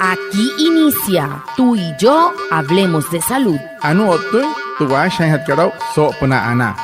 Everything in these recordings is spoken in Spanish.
Aquí inicia Tú y yo hablemos de salud. Anu otu, tu wa shan hat karau so puna ana.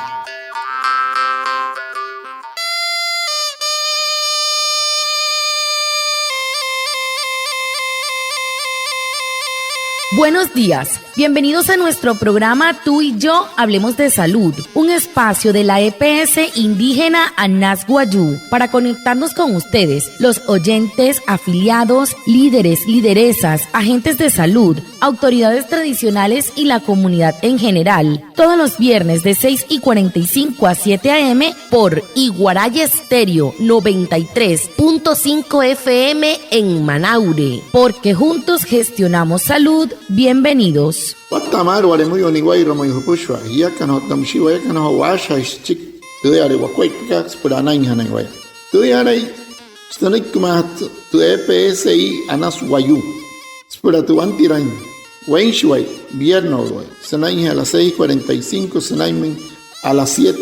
Buenos días, bienvenidos a nuestro programa Tú y yo hablemos de salud, un espacio de la EPS indígena Anas Guayú para conectarnos con ustedes, los oyentes, afiliados, líderes, lideresas, agentes de salud, autoridades tradicionales y la comunidad en general, todos los viernes de 6:45 a 7 a.m. por Iguaraya Estéreo 93.5 FM en Manaure, porque juntos gestionamos salud. Bienvenidos. Watamar wale muy oniguay romo yupushwa ya kano tamshiwa ya kano washa ischik tude are wakwai pika spurana inhana iguay tude are stanik kumat tu EPSI Anas Guayú spura tu antirain wainshway viernes güey sanai a las 6:45 sanai a las 7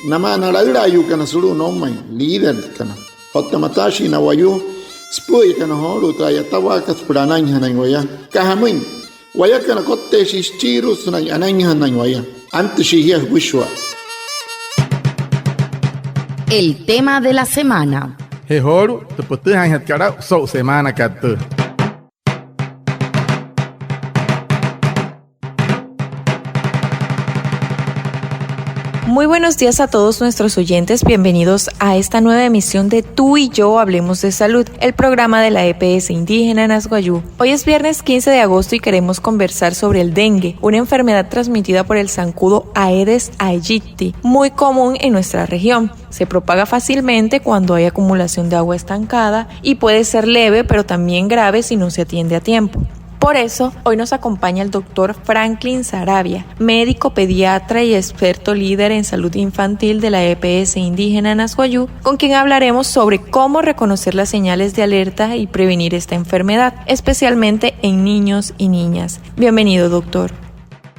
nama na la yu kana suru no mai líder kana hotamatashi na Guayú spuy kana horu traya tawaka spurana inhana iguay kahamin Waya kana kotte shischiru sunay ananya waya. Antes shihia bushwa. El tema de la semana. He horu, tu putu han hat karau so semana katu. Muy buenos días a todos nuestros oyentes, bienvenidos a esta nueva emisión de Tú y yo hablemos de salud, el programa de la EPS indígena Anas Guayú. Hoy es viernes 15 de agosto y queremos conversar sobre el dengue, una enfermedad transmitida por el zancudo Aedes aegypti, muy común en nuestra región. Se propaga fácilmente cuando hay acumulación de agua estancada y puede ser leve pero también grave si no se atiende a tiempo. Por eso, hoy nos acompaña el doctor Franklin Saravia, médico pediatra y experto líder en salud infantil de la EPS indígena Anas Guayú, con quien hablaremos sobre cómo reconocer las señales de alerta y prevenir esta enfermedad, especialmente en niños y niñas. Bienvenido, doctor.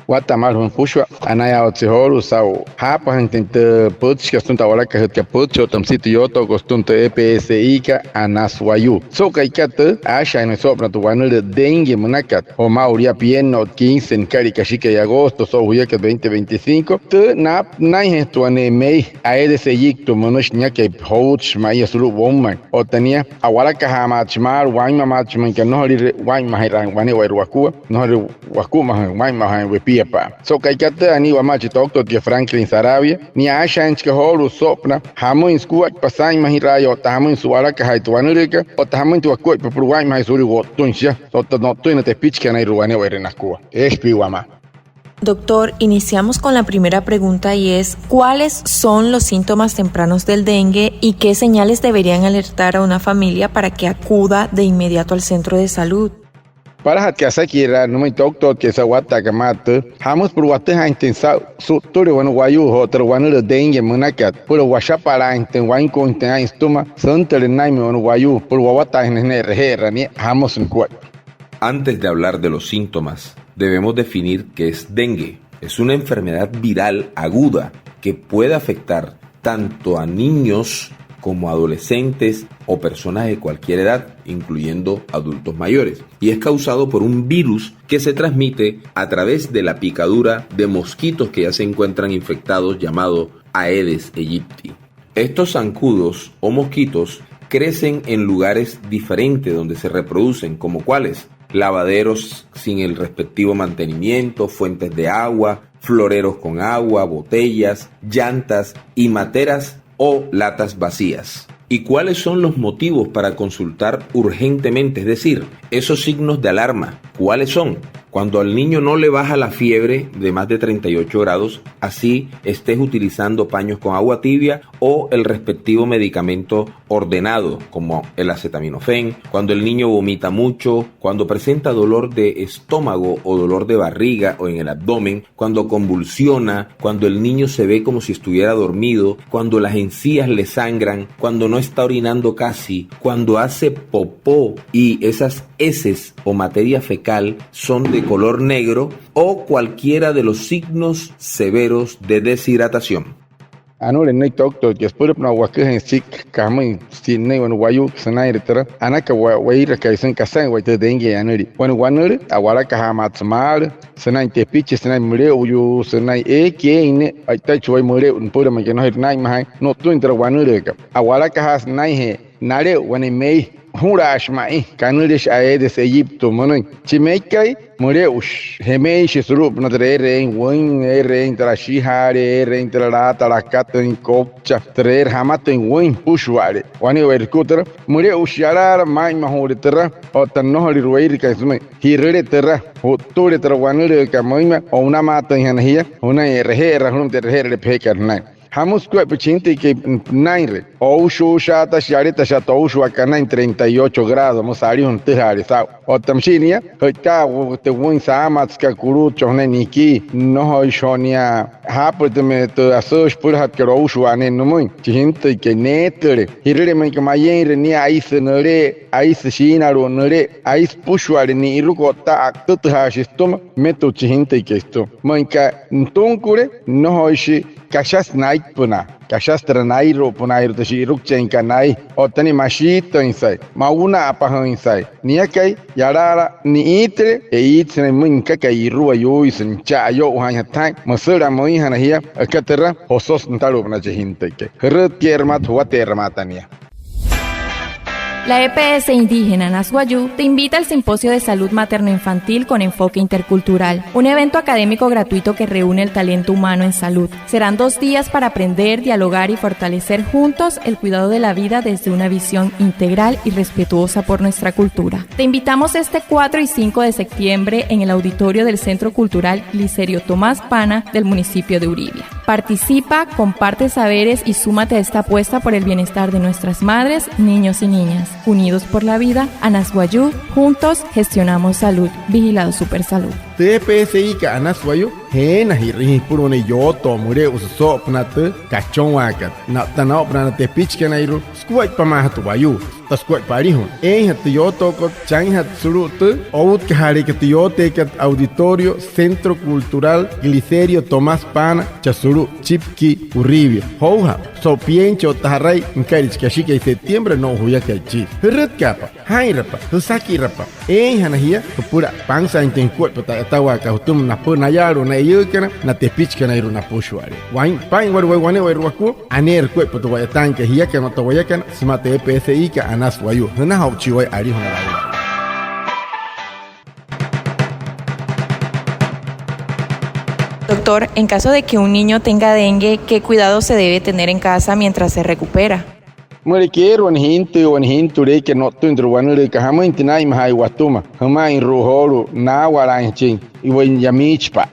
Watamar pushwa anaya otsehoru sau hapa intente puts que stunta wala que puts tam sitio yoto costunta EPSI ka Anas Guayú so kaikat asha en sobra tu wanel de dengue munakat o mauria pieno 15 en carica chique de agosto so huya que 2025 te na esto ane mei Aedes aegypti monosh nya que hoch mai sulu bomma o tenía awala ka hamachmar waima machman que no ri waima hiran wani wairwaku no ri wakuma waima wepi So kaikata ani wamachi doctor que Franklin Saravia ni asha enche holu sopna hamu inskuat pasai mahirayo tamu insuara ka haituanurika o tamu tu akoi por wai mai suri wotuncha so no tuina te pitch que na ruane werenakua espi wama. Doctor, iniciamos con la primera pregunta y es ¿cuáles son los síntomas tempranos del dengue y qué señales deberían alertar a una familia para que acuda de inmediato al centro de salud? Para hat que sakira no me doctor que sa wata kamata hamus por wata ha intensa su tore wan wayu hoter wan de dengue munakat por washa para inten wan ko inten instuma santere naime wan wayu por wata en herra ni hamus en cuat. Antes de hablar de los síntomas, debemos definir qué es dengue. Es una enfermedad viral aguda que puede afectar tanto a niños como adolescentes o personas de cualquier edad, incluyendo adultos mayores, y es causado por un virus que se transmite a través de la picadura de mosquitos que ya se encuentran infectados llamado Aedes aegypti. Estos zancudos o mosquitos crecen en lugares diferentes donde se reproducen, como cuáles: lavaderos sin el respectivo mantenimiento, fuentes de agua, floreros con agua, botellas, llantas y materas o latas vacías. ¿Y cuáles son los motivos para consultar urgentemente? Es decir, esos signos de alarma, ¿cuáles son? Cuando al niño no le baja la fiebre de más de 38 grados, así estés utilizando paños con agua tibia o el respectivo medicamento ordenado, como el acetaminofén, cuando el niño vomita mucho, cuando presenta dolor de estómago o dolor de barriga o en el abdomen, cuando convulsiona, cuando el niño se ve como si estuviera dormido, cuando las encías le sangran, cuando no está orinando casi, cuando hace popó y esas heces o materia fecal son de color negro o cualquiera de los signos severos de deshidratación. anure nei doctor que spurp na wa ke sik kamai sin nei wan wayu sanai retara anaka wa ira ka sen kasan wa te dengue anuri wan wanure awala ka ha matmal sanai te piche sanai mure uyu sanai e ke ine ai ta choi mure un pura ma ke no nai mai no tu intra wanure ka awala ka ha nai he nare wan mei hurash mai kanurish aedes Egipto manan chimeikai Mureus, Remeixe, Surup, Nadreren, Win, Eren, Trashihare, Eren, Trarata, Lakatan, Kopcha, Trer, Hamaten, Win, Pushware, Wani Vercutra, Mureus, Yarar, Mai Mahoritera, o Tanohari Ruerica, Hiretera, o Turetra, Wanure, Camoima, o una mata en Hanahia, una herrera, un terrere de Pecarnai. Hamus Cuepichinti que Naire, Oushu Shata, Sharita Shatoushu, Acana en 38 grados, Mosarion Tijarizao, o Tamshinia, Hoika, the Win Samats, Kakuru, Choneniki, no Shonia, Hapoteme to a search put hat Keroshu and in the moon, Chinti que Netere, he really make my yen near ice nere, ice shina or nere, ice pushwar in Irukota, Tutashistum, Meto Chinti Kesto, Monka, Ntunkure, no she. Kashas night puna, kashas tranairo punairo te shirukchen kanai, o tani mashito insai, mauna apaho insai, ni akai, yarara, ni itre, e itre munka kai rua yoisen cha yo hanya tank, masura moihana hia, a katera, o sos ntaro na jehinteke, hertiermat huatermatania. La EPS Indígena Nasguayú te invita al Simposio de Salud Materno-Infantil con Enfoque Intercultural, un evento académico gratuito que reúne el talento humano en salud. Serán 2 días para aprender, dialogar y fortalecer juntos el cuidado de la vida desde una visión integral y respetuosa por nuestra cultura. Te invitamos este 4 y 5 de septiembre en el auditorio del Centro Cultural Licerio Tomás Pana del municipio de Uribia. Participa, comparte saberes y súmate a esta apuesta por el bienestar de nuestras madres, niños y niñas. Unidos por la vida, Anasguayú, juntos gestionamos salud. Vigilado Supersalud. TPSI ka Anasguayú, hena hirri purone yoto mure uso pnate kachon wakat. Na tana opna te pitch kanairu, squat pamahatu wayu. Tasquat parihun. Hat yoto ko chang hat surut, out kahari kat yote kat auditorio Centro Cultural Glicerio Tomás Pana, Chasuru, Chipki, Uribia. Hoja, so piencho taharai, encarich kashika y septiembre no huya kachi. Red capa, hairapa, husaki rapa. Hanahia, pura pansa intenkuat pata tawa ka hutum na puna yaro na yukana na te pitch kanairu na pushwari. Wain pain warwane warwaku, aner kuat pata wayatan ka hiya kana tawayakan, smate EPSI ka Anasguayú, hana hauchiwai ari honara. Doctor, en caso de que un niño tenga dengue, ¿qué cuidado se debe tener en casa mientras se recupera? Muriquero wan hintu re que no tu intruanure ka hama intinai mahai watuma, hama in ruhoro na waranchin y wen yamichpa.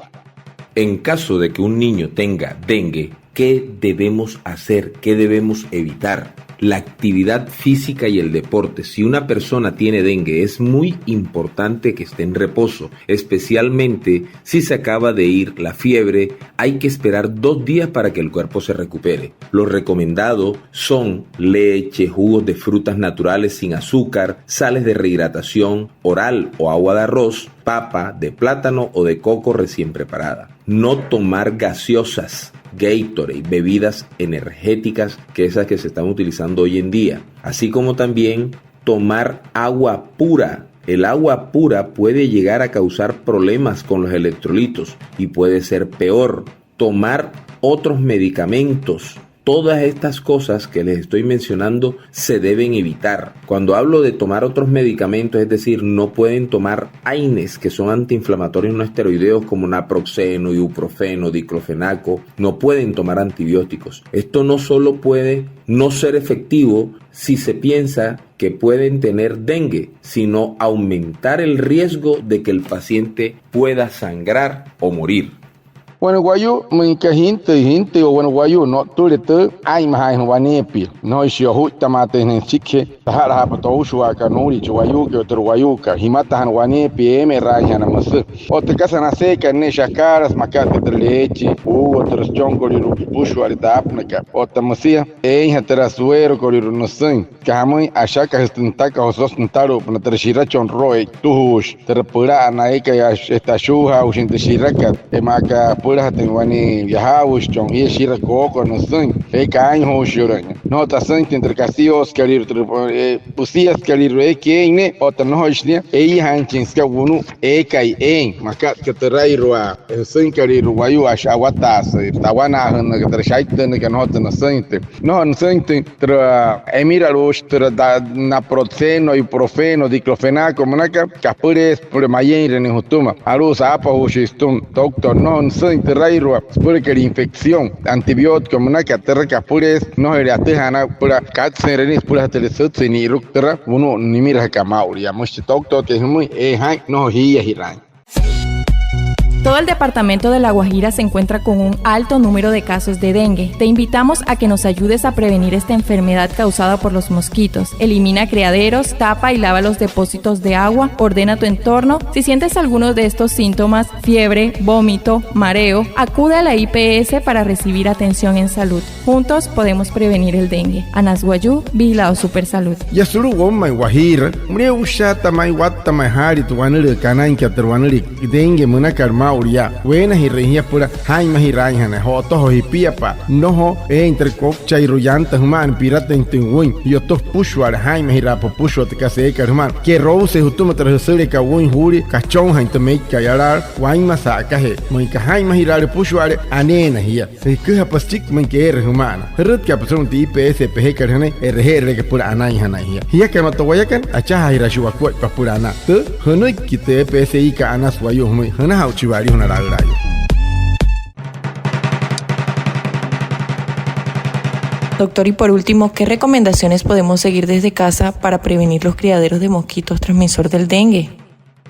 En caso de que un niño tenga dengue, ¿qué debemos hacer? ¿Qué debemos evitar? La actividad física y el deporte. Si una persona tiene dengue, es muy importante que esté en reposo, especialmente si se acaba de ir la fiebre. Hay que esperar 2 días para que el cuerpo se recupere. Lo recomendado son leche, jugos de frutas naturales sin azúcar, sales de rehidratación oral o agua de arroz, papa, de plátano o de coco recién preparada. No tomar gaseosas, Gatorade, bebidas energéticas, que esas que se están utilizando hoy en día, así como también tomar agua pura. El agua pura puede llegar a causar problemas con los electrolitos y puede ser peor, tomar otros medicamentos. Todas estas cosas que les estoy mencionando se deben evitar. Cuando hablo de tomar otros medicamentos, es decir, no pueden tomar AINES, que son antiinflamatorios no esteroideos como naproxeno, ibuprofeno, diclofenaco. No pueden tomar antibióticos. Esto no solo puede no ser efectivo si se piensa que pueden tener dengue, sino aumentar el riesgo de que el paciente pueda sangrar o morir. Bueno, guayu, minka hinte o bueno guayu no turete ai mahai wanepi no shio hutta mate ne chikke tahara hapato ushwa ka nuri guayu ke otro guayu ka himata han wanepi eme rajana mas o te casa na seca ne shakaras makate de leche o otros chongori ru pushwa da apnaka o tamasia hatera suero koriru no sen kamoi ashaka estantaka osos ntaro na trashira chon roe tuhush terpura na eka esta shuha ushinte shiraka emaka pura hatenwani viajamos chon y shira coco no sé caño hoshuraña no ta sente entre castillos calir pusias calir que ne otra no hoshnia hanchin ska bunu kai maka que te rairua sen calir wayu ashawatas tawana na que trashaitan que no sente tra emira los tra naproxeno ibuprofeno diclofenaco manaka capures por mayen en hutuma arus apa hoshistum doctor no sente rairua por que infección antibiótico manaka terra capures no era tejana pura catserenis pura telesutsi ni ruktra uno ni mira kamauria mush doctor que es muy no hiran. Todo el departamento de La Guajira se encuentra con un alto número de casos de dengue. Te invitamos a que nos ayudes a prevenir esta enfermedad causada por los mosquitos. Elimina criaderos, tapa y lava los depósitos de agua, ordena tu entorno. Si sientes alguno de estos síntomas, fiebre, vómito, mareo, acude a la IPS para recibir atención en salud. Juntos podemos prevenir el dengue. Anas Guayú, Vigilado Supersalud. Yasuru Womay Guajira, Mreusha Mai Wata Mahari to Wanuri Kanan Katerwanuri, dengue Munakarma. Buenas y regias pura Jaime y Rangana, Joto y Piapa, Nojo, entre Copcha y Rullantas human, pirata en Tinwin, y otros Pushwar, Jaime y Rapo Pushwa te case hermano, que Rose Hutuma tras el Kawin Huri, Cachon, Hantamake, Kayarar, Waima Sakaje, Moika Jaime y Rare Pushwar, Anena here, se queja pastic man que eres humano, Red Capson de IPS, PG Carne, RG que pura Anayana here. Ya que Matowayakan, Achaja y Rashuakua Purana, Honoi Kite PSI ka Anas Wayumi, Hana Chivari. Doctor, y por último, ¿qué recomendaciones podemos seguir desde casa para prevenir los criaderos de mosquitos transmisor del dengue?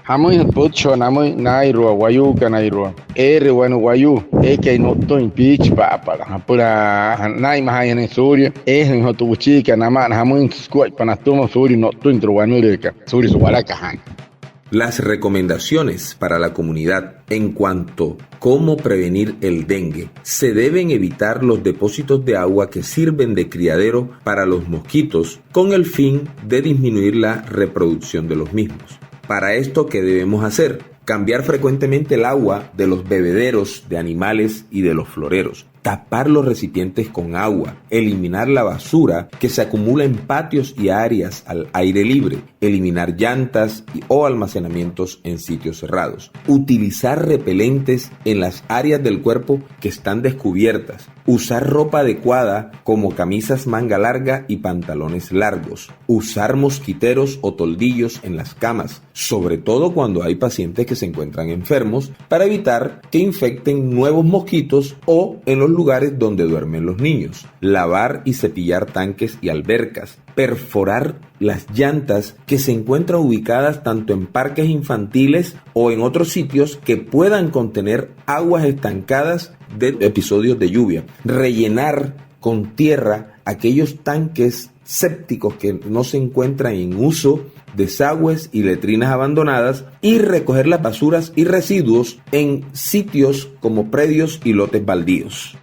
Hamoy pocho namoy nairua wayu kanairua bueno wayu que no to impich para pura nai mahayan en suria en hotuchica naman hamoy squat panatuma suri no to introwanureka suri suwaraka. Las recomendaciones para la comunidad en cuanto a cómo prevenir el dengue: se deben evitar los depósitos de agua que sirven de criadero para los mosquitos con el fin de disminuir la reproducción de los mismos. Para esto, ¿qué debemos hacer? Cambiar frecuentemente el agua de los bebederos de animales y de los floreros. Tapar los recipientes con agua, eliminar la basura que se acumula en patios y áreas al aire libre, eliminar llantas o almacenamientos en sitios cerrados, utilizar repelentes en las áreas del cuerpo que están descubiertas, usar ropa adecuada como camisas manga larga y pantalones largos, usar mosquiteros o toldillos en las camas, sobre todo cuando hay pacientes que se encuentran enfermos, para evitar que infecten nuevos mosquitos o en los lugares donde duermen los niños. Lavar y cepillar tanques y albercas. Perforar las llantas que se encuentran ubicadas tanto en parques infantiles o en otros sitios que puedan contener aguas estancadas de episodios de lluvia. Rellenar con tierra aquellos tanques sépticos que no se encuentran en uso, desagües y letrinas abandonadas, y recoger las basuras y residuos en sitios como predios y lotes baldíos.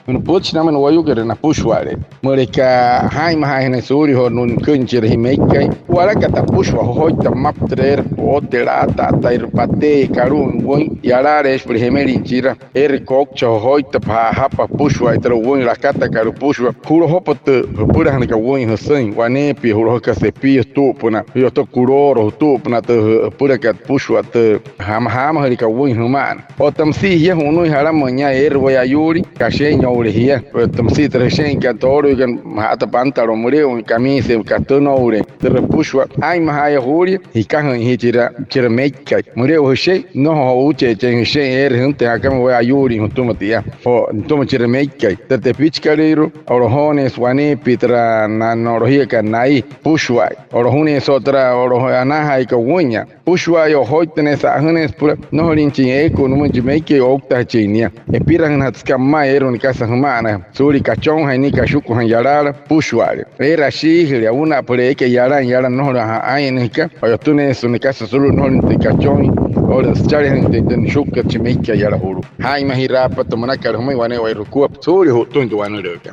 Bueno, pues nada más voy a querer na pushware. Mereka Jaime Jaime Suri o nun kuncher himeikai. Wala kata pushwa hoita maptrer otera tata irpate karun won yarares por hemeri chira. Kokcha hoita pa hapa pushwa itro won la kata karu pushwa. Kuro hopot pura hanika won hosen wanepi huro ka sepi stupuna. Yo to kuroro stupuna te pura kat pushwa te hama harika won human. Otam si ya hunu haramonya wayayuri kashenyo urihia, tamsi treshen ka toro kan hata pantaro mure un camise katono ure. Te repushwa ai mahaya huri hikan hitira meka. Mure hoshe no uche chen shen hunte akam wayayuri hutumatia. O tuma meka. Te pichkariro orohones wani pitra na norohia kanai pushwa. Orohunes otra orohana ka wunya. Pushwa yo hoitenes ahunes pura no rinchi eko no mujimeke okta chinia. Epiran hatskama eron casa humana. Suri cachon haini kashuku hanyarar pushwa. Era shihria una pure que yaran no ainika. Oyotunes un casa solo no rinchi cachon. Ora scharen de shukka chimeke yara huru. Hai mahira patomana karhumai wane wairuku suri hutun duanu reka.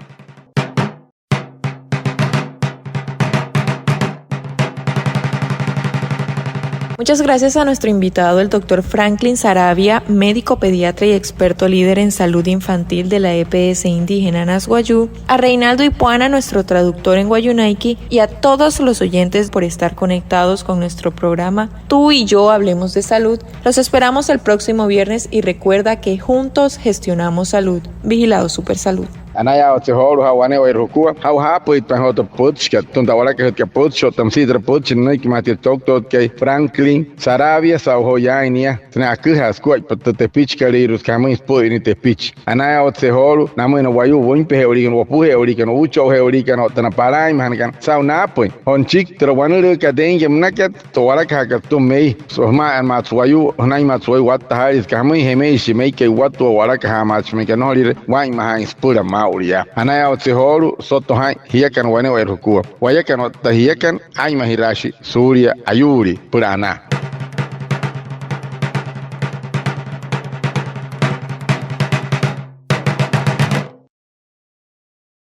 Muchas gracias a nuestro invitado, el doctor Franklin Saravia, médico pediatra y experto líder en salud infantil de la EPS indígena Nasguayú, a Reinaldo Ipuana, nuestro traductor en Guayunaiki, y a todos los oyentes por estar conectados con nuestro programa Tú y Yo Hablemos de Salud. Los esperamos el próximo viernes y recuerda que juntos gestionamos salud. Vigilado Supersalud. Anaya otseholu hawane wa irukua hau hapu itpan hoto putska tuntawala ke hotya putsko tamsidra putska nik mati toktot ke Franklin Saravia sa hoyainia tna akha skuaj patete pichka lirus kamis poini te pich anaya otseholu namuina wayu wimpe heurikan wapu heurikan ucho heurikan tna parai mankan sauna point honchik trowanu ka dengue mnakat towala ka tumei sohma matsuayu honai matsuai wat haris kamai hemei shimei ke watu wala ka matchme ke no lire wai mahan spura Uria. Anaya otseholu soto hai hiyakan wane wa irukua. Wayakan otahiyakan ay mahirashi Surya Ayuri Purana.